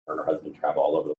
and her husband travel all over the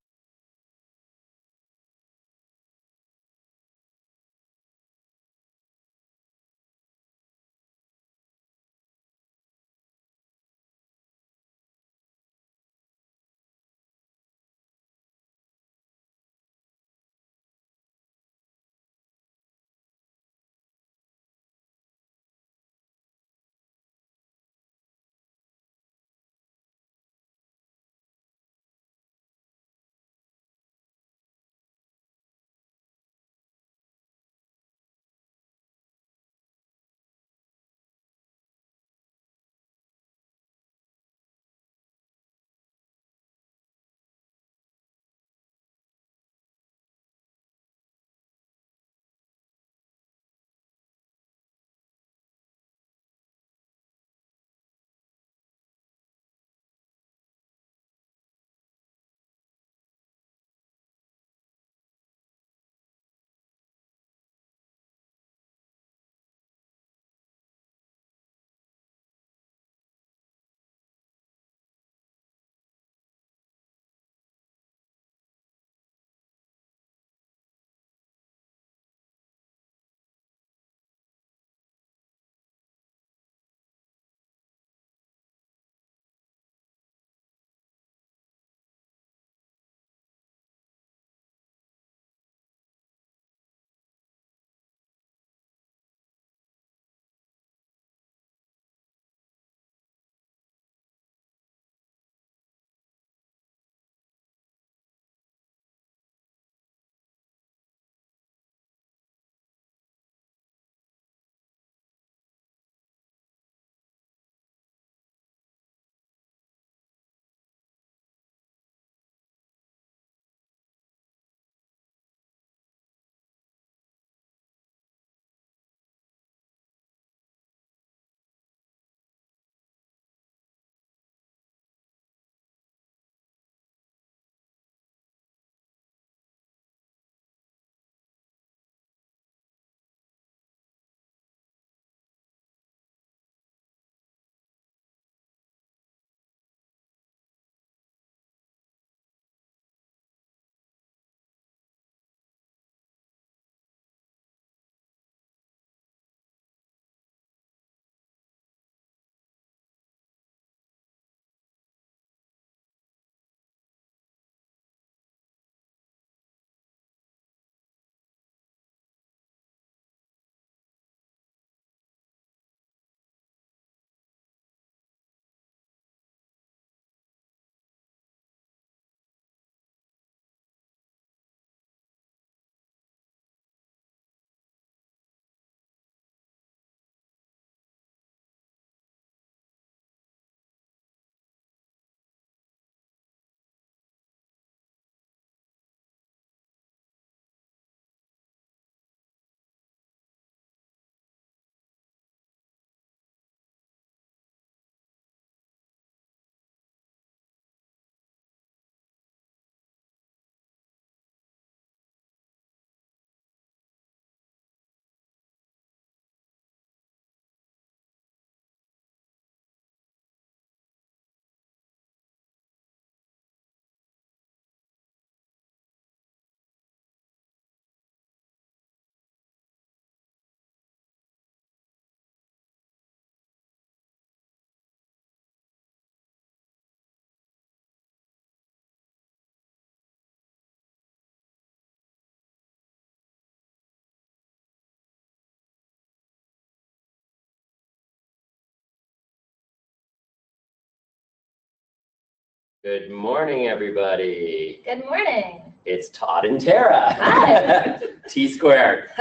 Good morning, everybody. Good morning. It's Todd and Tara. Hi. T squared.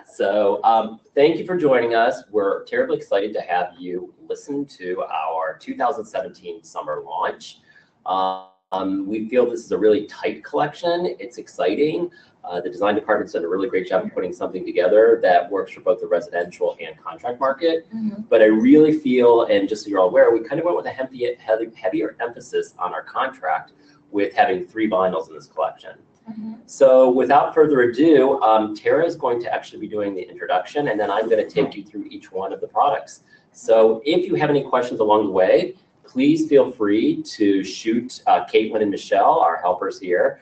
So thank you for joining us. We're terribly excited to have you listen to our 2017 summer launch. We feel this is a really tight collection. It's exciting. The design department's done a really great job of putting something together that works for both the residential and contract market. Mm-hmm. But I really feel, and just so you're all aware, we kind of went with a heavier emphasis on our contract with having 3 vinyls in this collection. Mm-hmm. So without further ado, Tara is going to actually be doing the introduction, and then I'm going to take you through each one of the products. So if you have any questions along the way, please feel free to shoot Caitlin and Michelle, our helpers here.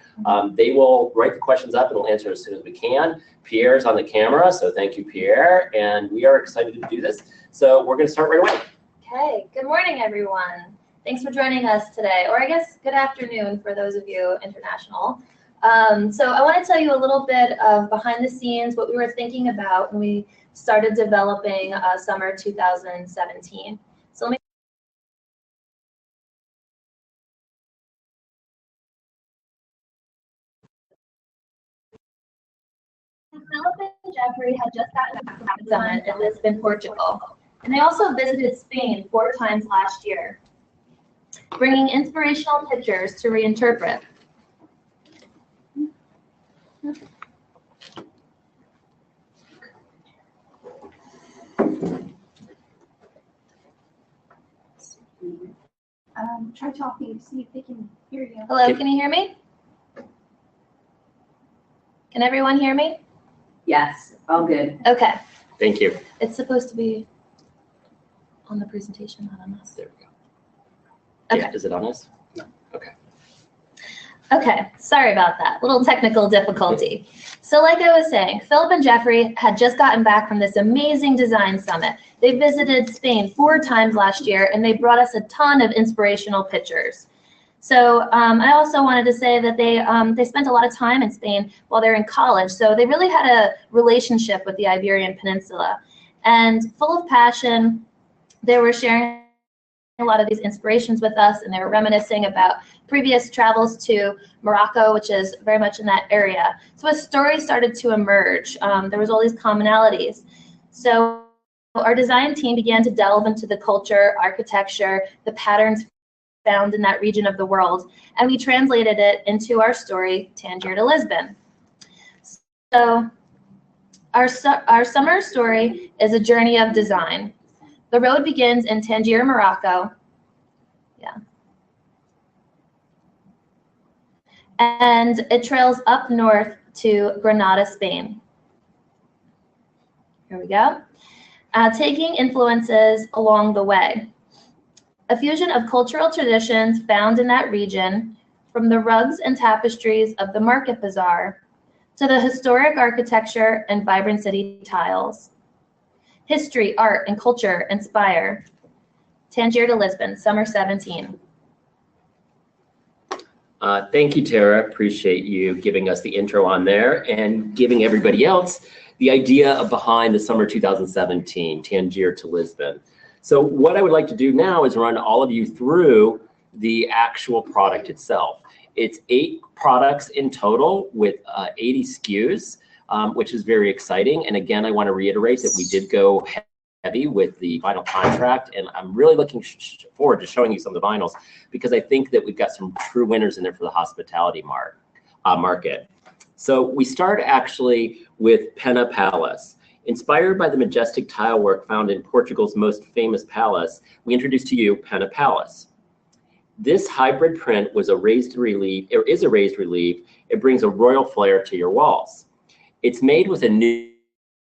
They will write the questions up and we'll answer as soon as we can. Pierre's on the camera, so thank you, Pierre. And we are excited to do this. So we're going to start right away. Okay, good morning, everyone. Thanks for joining us today, or I guess good afternoon for those of you international. So I want to tell you a little bit of behind the scenes, what we were thinking about when we started developing summer 2017. So let me Philip and Jeffrey had just gotten back from the summit in Lisbon, Portugal, and they also visited Spain 4 times last year, bringing inspirational pictures to reinterpret. Try talking to see if they can hear you. Hello, can you hear me? Can everyone hear me? Yes, all good. Okay. Thank you. It's supposed to be on the presentation, not on us. There we go. Okay. Yeah, is it on us? No. Okay. Okay, sorry about that. Little technical difficulty. So like I was saying, Philip and Jeffrey had just gotten back from this amazing design summit. They visited Spain 4 times last year, and they brought us a ton of inspirational pictures. So I also wanted to say that they spent a lot of time in Spain while they're in college. So they really had a relationship with the Iberian Peninsula. And full of passion, they were sharing a lot of these inspirations with us, and they were reminiscing about previous travels to Morocco, which is very much in that area. So a story started to emerge. There was all these commonalities. So our design team began to delve into the culture, architecture, the patterns found in that region of the world, and we translated it into our story, Tangier to Lisbon. So our summer story is a journey of design. The road begins in Tangier, Morocco. Yeah. And it trails up north to Granada, Spain. Here we go. Taking influences along the way. A fusion of cultural traditions found in that region, from the rugs and tapestries of the market bazaar to the historic architecture and vibrant city tiles. History, art, and culture inspire. Tangier to Lisbon, summer 17. Thank you, Tara. Appreciate you giving us the intro on there and giving everybody else the idea of behind the summer 2017, Tangier to Lisbon. So what I would like to do now is run all of you through the actual product itself. It's 8 products in total with 80 SKUs, which is very exciting. And again, I want to reiterate that we did go heavy with the vinyl contract, and I'm really looking forward to showing you some of the vinyls because I think that we've got some true winners in there for the hospitality market. So we start actually with Pena Palace. Inspired by the majestic tile work found in Portugal's most famous palace, we introduce to you Pena Palace. This hybrid print was a raised relief, or is a raised relief. It brings a royal flair to your walls. It's made with a new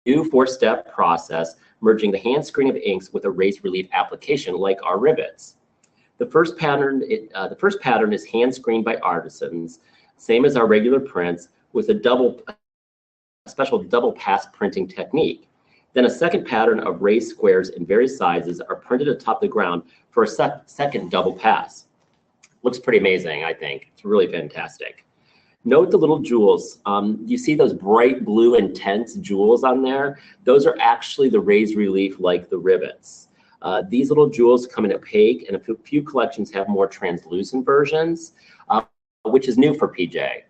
4-step process, merging the hand screen of inks with a raised relief application like our rivets. The first pattern is hand screened by artisans, same as our regular prints, with a special double pass printing technique. Then a second pattern of raised squares in various sizes are printed atop the ground for a second double pass. Looks pretty amazing, I think. It's really fantastic. Note the little jewels. You see those bright blue intense jewels on there? Those are actually the raised relief like the rivets. These little jewels come in opaque, and a few collections have more translucent versions, which is new for PJ.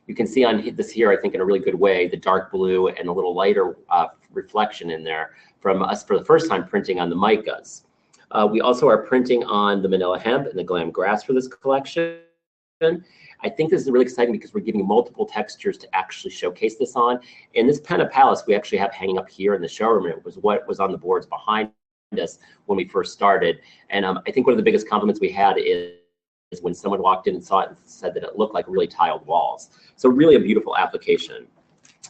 You can see on this here, I think in a really good way, the dark blue and a little lighter reflection in there from us for the first time printing on the micas. We also are printing on the Manila hemp and the glam grass for this collection. I think this is really exciting because we're giving multiple textures to actually showcase this on. And this Pena Palace we actually have hanging up here in the showroom. It was what was on the boards behind us when we first started. And I think one of the biggest compliments we had is when someone walked in and saw it and said that it looked like really tiled walls. So really a beautiful application.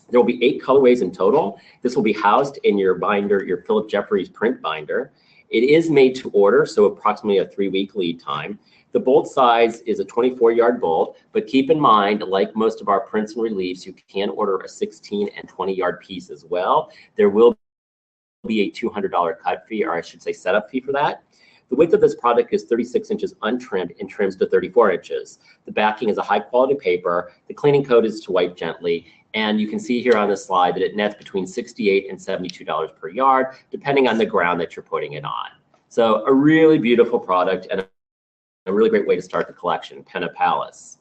There will be 8 colorways in total. This will be housed in your binder, your Philip Jeffries print binder. It is made to order, so approximately a 3-week lead time. The bolt size is a 24-yard bolt, but keep in mind, like most of our prints and reliefs, you can order a 16 and 20-yard piece as well. There will be a $200 cut fee, or I should say setup fee for that. The width of this product is 36 inches untrimmed and trims to 34 inches. The backing is a high quality paper. The cleaning code is to wipe gently. And you can see here on the slide that it nets between $68 and $72 per yard, depending on the ground that you're putting it on. So a really beautiful product and a really great way to start the collection, Penna Palace.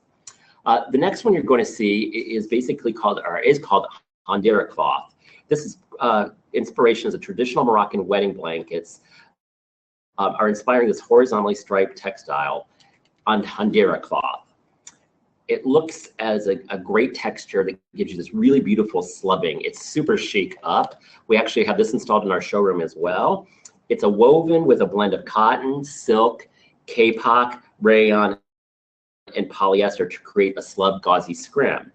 The next one you're going to see is basically called Handira cloth. This is inspiration as a traditional Moroccan wedding blankets are inspiring this horizontally striped textile on Handira cloth. It looks as a great texture that gives you this really beautiful slubbing. It's super chic up. We actually have this installed in our showroom as well. It's a woven with a blend of cotton, silk, kapok, rayon, and polyester to create a slub gauzy scrim.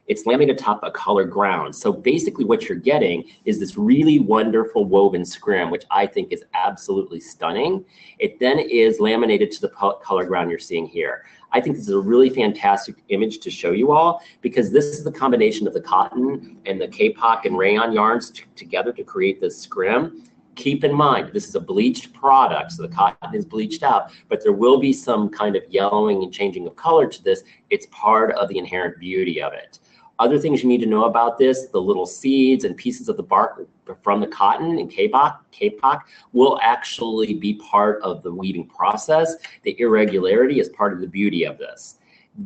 It's laminated atop a colored ground. So basically what you're getting is this really wonderful woven scrim, which I think is absolutely stunning. It then is laminated to the color ground you're seeing here. I think this is a really fantastic image to show you all, because this is the combination of the cotton and the kapok and rayon yarns together to create this scrim. Keep in mind, this is a bleached product, so the cotton is bleached out, but there will be some kind of yellowing and changing of color to this. It's part of the inherent beauty of it. Other things you need to know about this, the little seeds and pieces of the bark from the cotton and kapok will actually be part of the weaving process. The irregularity is part of the beauty of this.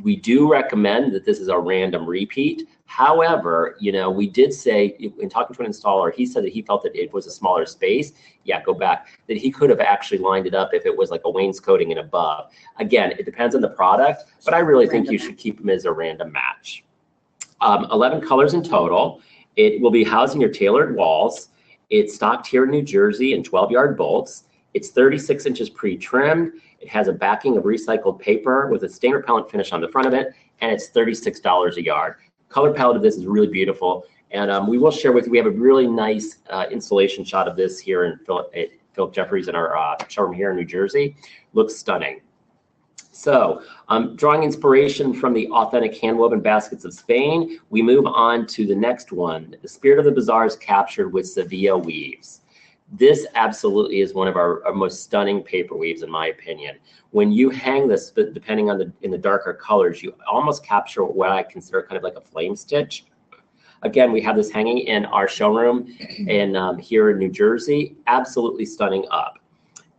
We do recommend that this is a random repeat. However, you know, we did say in talking to an installer, he said that he felt that it was a smaller space. Yeah, go back. That he could have actually lined it up if it was like a wainscoting and above. Again, it depends on the product, but I really think you should keep them as a random match. 11 colors in total. It will be housed in your tailored walls. It's stocked here in New Jersey in 12-yard bolts. It's 36 inches pre-trimmed. It has a backing of recycled paper with a stain repellent finish on the front of it, and it's $36 a yard. Color palette of this is really beautiful, and we will share with you, we have a really nice installation shot of this here in Philip Jeffries in our showroom here in New Jersey. Looks stunning. So, drawing inspiration from the authentic hand-woven baskets of Spain, we move on to the next one. The spirit of the bazaar is captured with Sevilla weaves. This absolutely is one of our most stunning paper weaves, in my opinion. When you hang this, depending on in the darker colors, you almost capture what I consider kind of like a flame stitch. Again, we have this hanging in our showroom here in New Jersey. Absolutely stunning up.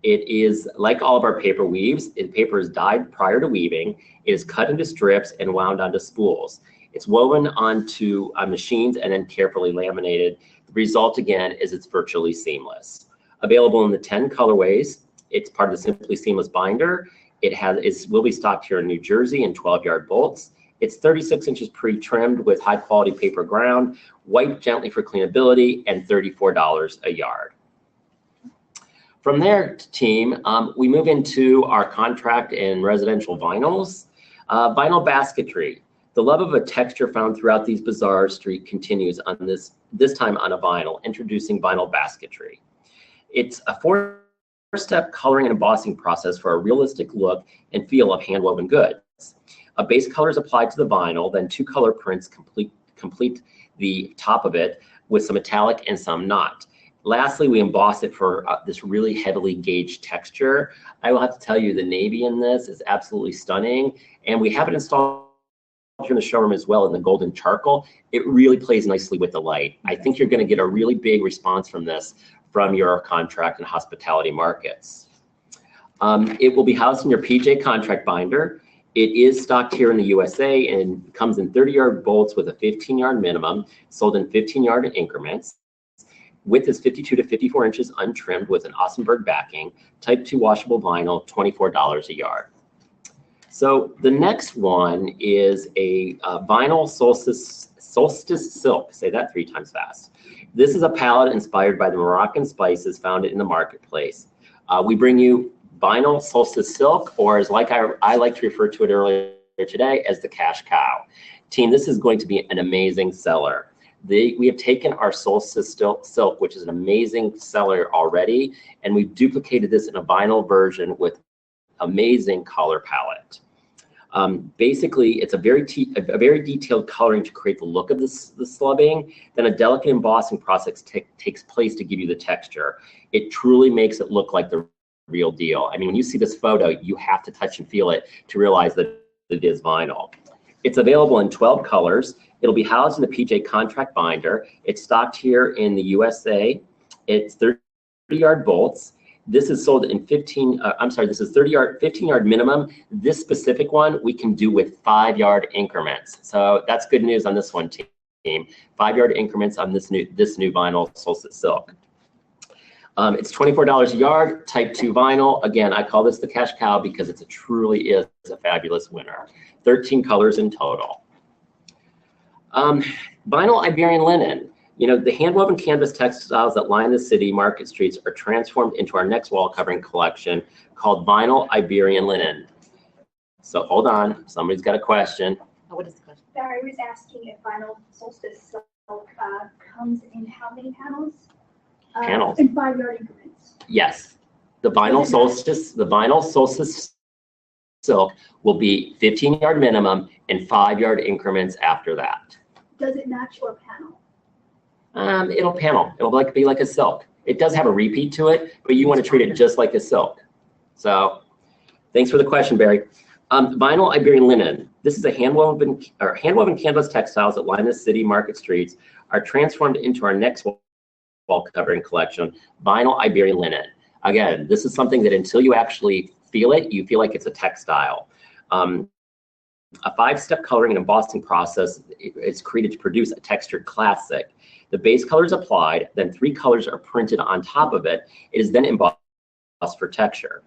It is like all of our paper weaves. The paper is dyed prior to weaving. It is cut into strips and wound onto spools. It's woven onto machines and then carefully laminated. The result, again, is it's virtually seamless. Available in the 10 colorways. It's part of the Simply Seamless binder. It will be stocked here in New Jersey in 12-yard bolts. It's 36 inches pre-trimmed with high-quality paper ground, wiped gently for cleanability, and $34 a yard. From there, team, we move into our contract and residential vinyls. Vinyl basketry. The love of a texture found throughout these bazaar street continues on this time on a vinyl, introducing vinyl basketry. It's a four-step coloring and embossing process for a realistic look and feel of hand-woven goods. A base color is applied to the vinyl, then 2 color prints complete the top of it with some metallic and some not. Lastly, we emboss it for this really heavily gauged texture. I will have to tell you, the navy in this is absolutely stunning, and we have it installed here in the showroom as well in the golden charcoal. It really plays nicely with the light. I think you're going to get a really big response from this from your contract and hospitality markets. It will be housed in your PJ contract binder. It is stocked here in the USA and comes in 30-yard bolts with a 15-yard minimum, sold in 15-yard increments. Width is 52 to 54 inches untrimmed with an Ossenberg backing. Type 2 washable vinyl, $24 a yard. So the next one is a vinyl solstice silk. Say that 3 times fast. This is a palette inspired by the Moroccan spices found in the marketplace. We bring you vinyl solstice silk, or as I like to refer to it earlier today, as the cash cow. Team, this is going to be an amazing seller. We have taken our Solstice silk, which is an amazing seller already, and we've duplicated this in a vinyl version with amazing color palette. Basically, it's a very detailed coloring to create the look of the slubbing. Then a delicate embossing process takes place to give you the texture. It truly makes it look like the real deal. I mean, when you see this photo, you have to touch and feel it to realize that it is vinyl. It's available in 12 colors. It'll be housed in the PJ contract binder. It's stocked here in the USA. It's 30-yard bolts. This is sold in 15 yard minimum. This specific one we can do with 5-yard increments. So that's good news on this one, team. 5-yard increments on this new vinyl Solstice silk. It's $24 a yard, type 2 vinyl. Again, I call this the cash cow because it truly is a fabulous winner. 13 colors in total. Vinyl Iberian linen. You know, the hand-woven canvas textiles that line the city market streets are transformed into our next wall covering collection called Vinyl Iberian Linen. So hold on, somebody's got a question. Oh, what is the question? Barry was asking if vinyl Solstice silk comes in how many panels? Panels. In 5-yard increments. Yes, the vinyl Solstice silk will be 15-yard minimum and 5-yard increments after that. Does it match your panel? It'll panel. It'll be like a silk. It does have a repeat to it, but you want to treat it just like a silk. So, thanks for the question, Barry. Vinyl Iberian linen. This is a hand-woven canvas textiles that line the city market streets are transformed into our next wall covering collection, Vinyl Iberian linen. Again, this is something that until you actually feel it, you feel like it's a textile. A 5-step coloring and embossing process is created to produce a textured classic. The base color is applied, then 3 colors are printed on top of it. It is then embossed for texture.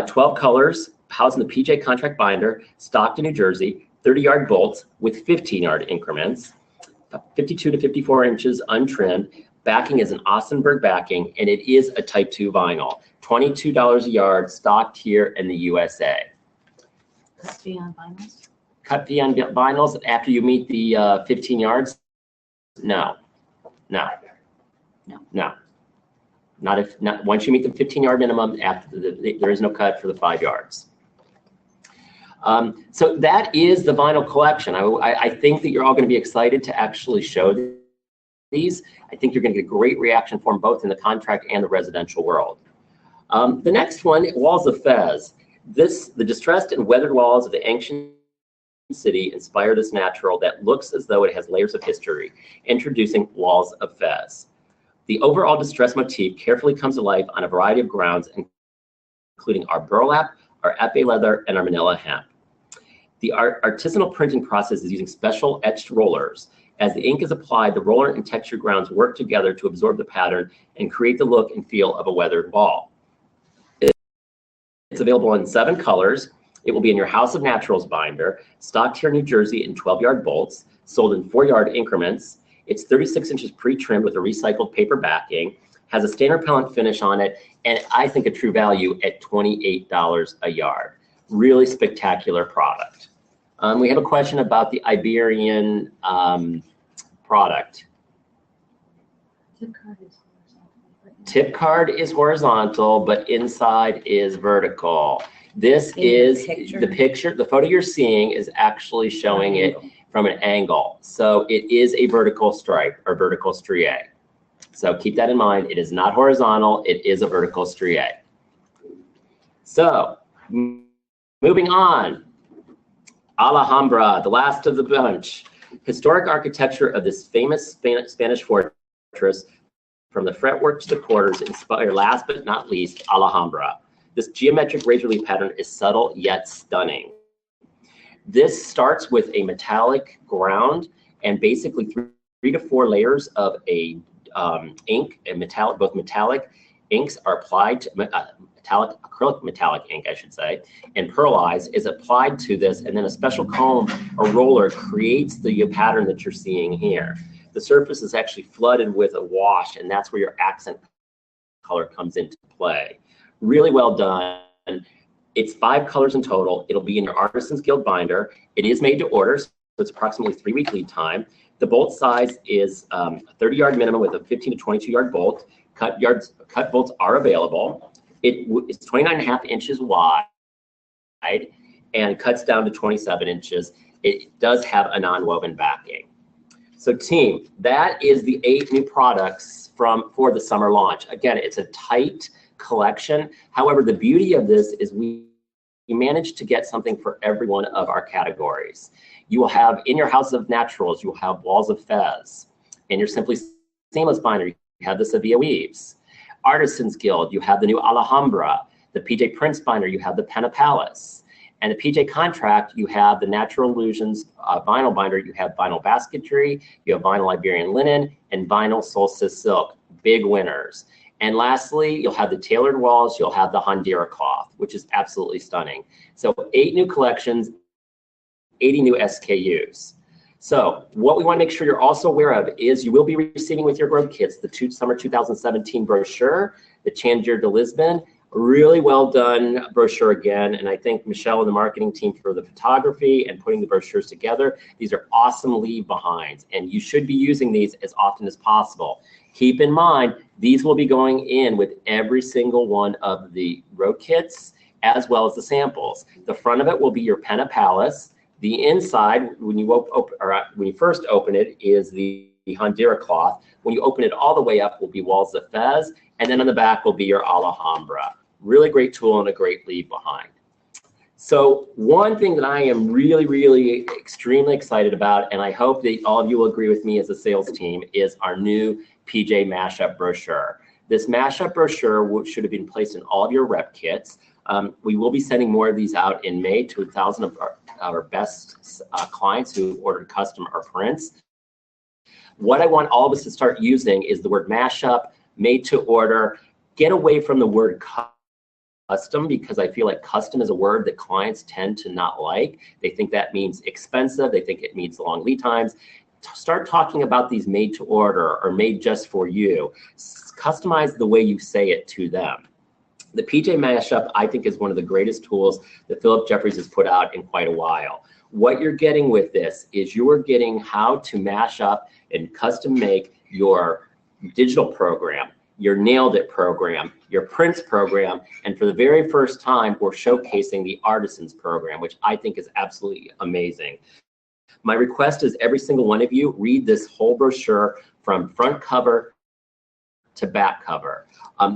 12 colors housed in the PJ contract binder, stocked in New Jersey, 30-yard bolts with 15-yard increments, 52 to 54 inches untrimmed. Backing is an Austenberg backing, and it is a type 2 vinyl. $22 a yard, stocked here in the USA. Cut fee on vinyls? Cut fee on vinyls after you meet the 15 yards? No. Not once you meet the 15-yard minimum. After there is no cut for the 5 yards. So that is the vinyl collection. I think that you're all going to be excited to actually show these. I think you're going to get a great reaction for them both in the contract and the residential world. The next one, Walls of Fez. The distressed and weathered walls of the ancient city inspire this natural that looks as though it has layers of history, introducing Walls of Fez. The overall distress motif carefully comes to life on a variety of grounds, including our burlap, our epee leather, and our manila hemp. The artisanal printing process is using special etched rollers. As the ink is applied, the roller and texture grounds work together to absorb the pattern and create the look and feel of a weathered wall. It's available in 7 colors. It will be in your House of Naturals binder, stocked here in New Jersey in 12-yard bolts, sold in 4-yard increments. It's 36 inches pre-trimmed with a recycled paper backing, has a stain repellent finish on it, and I think a true value at $28 a yard. Really spectacular product. We have a question about the Iberian product. Tip card is horizontal, but inside is vertical. This is the picture. The photo you're seeing is actually showing it from an angle. So it is a vertical stripe or vertical strié. So keep that in mind. It is not horizontal. It is a vertical strié. So moving on. Alhambra, the last of the bunch. Historic architecture of this famous Spanish fortress, from the fretwork to the quarters, inspire last but not least Alhambra. This geometric razor leaf pattern is subtle yet stunning. This starts with a metallic ground and basically 3 to 4 layers of a ink and metallic. Both metallic inks are applied to acrylic metallic ink, I should say, and pearlized is applied to this, and then a special comb or roller creates the pattern that you're seeing here. The surface is actually flooded with a wash, and that's where your accent color comes into play. Really well done. It's 5 colors in total. It'll be in your Artisans Guild binder. It is made to order, so it's approximately 3-week lead time. The bolt size is a 30-yard minimum with a 15 to 22-yard bolt. Cut bolts are available. It's 29.5 inches wide and cuts down to 27 inches. It does have a non-woven backing. So team, that is the 8 new products for the summer launch. Again, it's a tight collection. However, the beauty of this is we managed to get something for every one of our categories. You will have in your House of Naturals, you will have Walls of Fez. In your Simply Seamless binder, you have the Sevilla Weaves. Artisans Guild, you have the new Alhambra. The PJ Prince binder, you have the Penna Palace. And the PJ Contract, you have the Natural Illusions vinyl binder, you have vinyl basketry, you have vinyl Iberian linen, and vinyl Solstice silk, big winners. And lastly, you'll have the tailored walls, you'll have the Handira cloth, which is absolutely stunning. So 8 new collections, 80 new SKUs. So what we want to make sure you're also aware of is you will be receiving with your growth kits the Summer 2017 brochure, the Tangier de Lisbon. Really well done brochure again, and I thank Michelle and the marketing team for the photography and putting the brochures together. These are awesome leave behinds, and you should be using these as often as possible. Keep in mind, these will be going in with every single one of the road kits as well as the samples. The front of it will be your Penna Palace. The inside, when you first open it, is the Handira cloth. When you open it all the way up will be Walls of Fez, and then on the back will be your Alhambra. Really great tool and a great leave behind. So one thing that I am really extremely excited about, and I hope that all of you will agree with me as a sales team, is our new PJ Mashup brochure. This mashup brochure should have been placed in all of your rep kits. We will be sending more of these out in May to 1,000 of our best clients who ordered custom or prints. What I want all of us to start using is the word mashup, made to order. Get away from the word custom, because I feel like custom is a word that clients tend to not like. They think that means expensive. They think it means long lead times. Start talking about these made to order or made just for you. Customize the way you say it to them. The PJ Mashup, I think, is one of the greatest tools that Philip Jeffries has put out in quite a while. What you're getting with this is you're getting how to mash up and custom make your digital program, your Nailed It program, your prints program, and for the very first time, we're showcasing the Artisans program, which I think is absolutely amazing. My request is every single one of you read this whole brochure from front cover to back cover.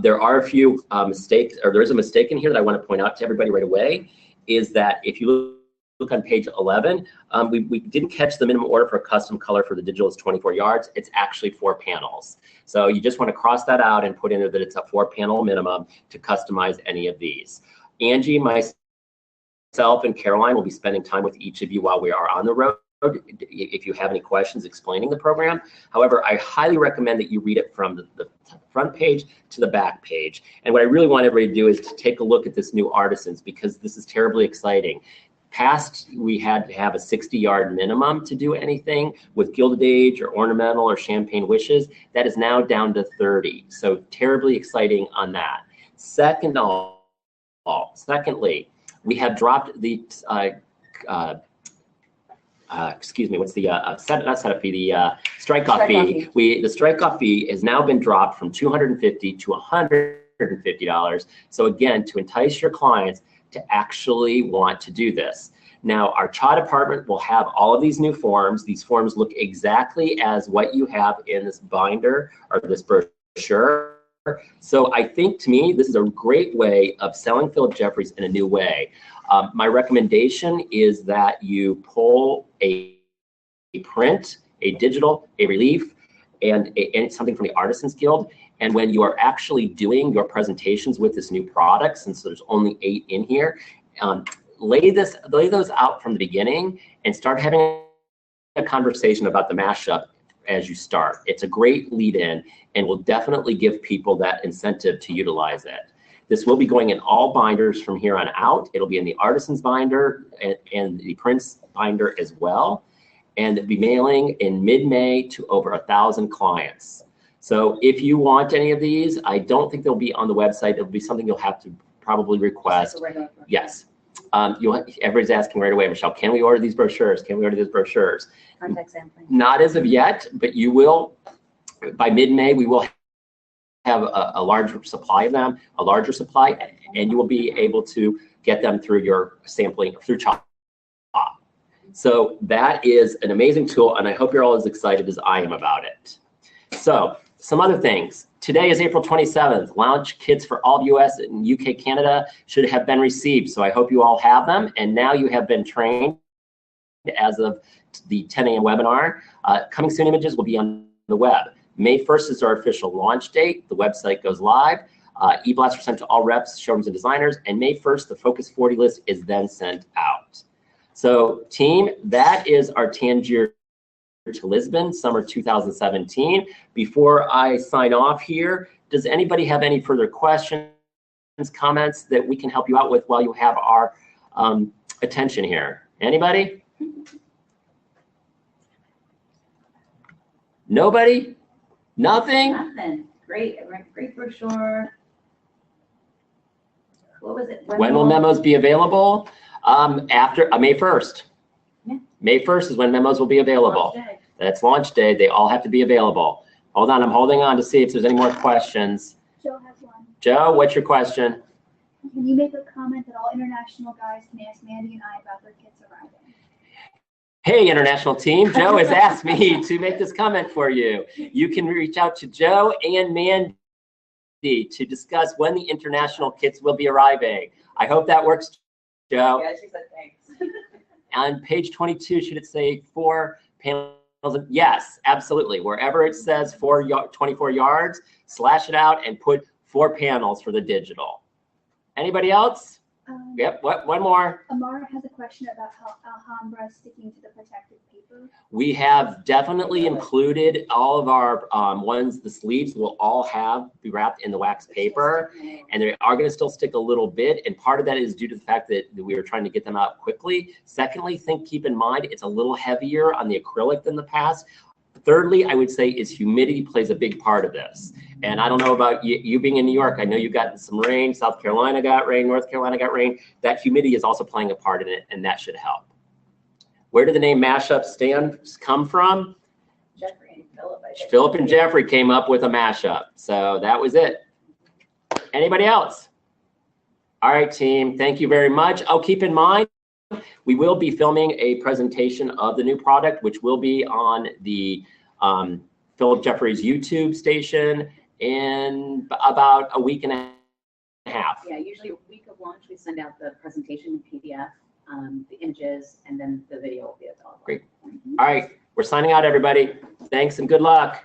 There are a few mistakes, or there is a mistake in here that I want to point out to everybody right away, is that if you look on page 11, we didn't catch the minimum order for a custom color for the digital is 24 yards. It's actually 4 panels. So you just want to cross that out and put in there that it's a 4-panel minimum to customize any of these. Angie, myself, and Caroline will be spending time with each of you while we are on the road if you have any questions explaining the program. However, I highly recommend that you read it from the front page to the back page. And what I really want everybody to do is to take a look at this new Artisans, because this is terribly exciting. Past, we had to have a 60-yard minimum to do anything with Gilded Age or ornamental or champagne wishes. That is now down to 30. So terribly exciting on that. Secondly, we have dropped the excuse me, what's the strike-off fee. The strike-off fee has now been dropped from $250 to $150. So again, to entice your clients to actually want to do this. Now, our CHA department will have all of these new forms. These forms look exactly as what you have in this binder or this brochure. So I think, to me, this is a great way of selling Philip Jeffries in a new way. My recommendation is that you pull a print, a digital, a relief, and something from the Artisans Guild. And when you are actually doing your presentations with this new product, since there's only 8 in here, lay those out from the beginning and start having a conversation about the mashup as you start. It's a great lead-in and will definitely give people that incentive to utilize it. This will be going in all binders from here on out. It'll be in the Artisans binder and the Prince binder as well. And it'll be mailing in mid-May to over 1,000 clients. So if you want any of these, I don't think they'll be on the website. It'll be something you'll have to probably request. Yes. everybody's asking right away, Michelle, can we order these brochures? Can we order these brochures? Contact sampling. Not as of yet, but you will. By mid-May, we will have a larger supply of them, and you will be able to get them through your sampling, through CHOP. So that is an amazing tool, and I hope you're all as excited as I am about it. So some other things. Today is April 27th. Launch kits for all US and UK, Canada should have been received. So I hope you all have them. And now you have been trained as of the 10 a.m. webinar. Coming soon images will be on the web. May 1st is our official launch date. The website goes live. E-blasts are sent to all reps, showrooms, and designers. And May 1st, the Focus 40 list is then sent out. So team, that is our Tangier to Lisbon Summer 2017. Before I sign off here, does anybody have any further questions, comments that we can help you out with while you have our attention here? Anybody? Nobody? Nothing? Nothing. Great brochure. What was it? When will memos be available? After May 1st. Yeah. May 1st is when memos will be available. That's launch day. They all have to be available. Hold on, I'm holding on to see if there's any more questions. Joe has one. Joe, what's your question? Can you make a comment that all international guys can ask Mandy and I about their kids arriving? Hey, international team. Joe has asked me to make this comment for you. You can reach out to Joe and Mandy to discuss when the international kits will be arriving. I hope that works, Joe. Yeah, she said thanks. On page 22, should it say 4 panels? Yes, absolutely. Wherever it says 24 yards, slash it out and put 4 panels for the digital. Anybody else? Yep, one more. Amara has a question about how Alhambra is sticking to the protective paper. We have definitely included all of our ones, the sleeves will all be wrapped in the wax paper, and they are going to still stick a little bit, and part of that is due to the fact that we were trying to get them out quickly. Secondly, keep in mind, it's a little heavier on the acrylic than the past. Thirdly, I would say is humidity plays a big part of this. And I don't know about you being in New York, I know you got some rain, South Carolina got rain, North Carolina got rain. That humidity is also playing a part in it, and that should help. Where did the name Mashup Stands come from? Jeffrey and Philip. Philip and Jeffrey came up with a mashup. So that was it. Anybody else? All right, team, thank you very much. Oh, keep in mind, we will be filming a presentation of the new product, which will be on the Philip Jeffries YouTube station in about a week and a half. Yeah, usually a week of launch, we send out the presentation in PDF, the images, and then the video will be available. Great. All right, we're signing out, everybody. Thanks and good luck.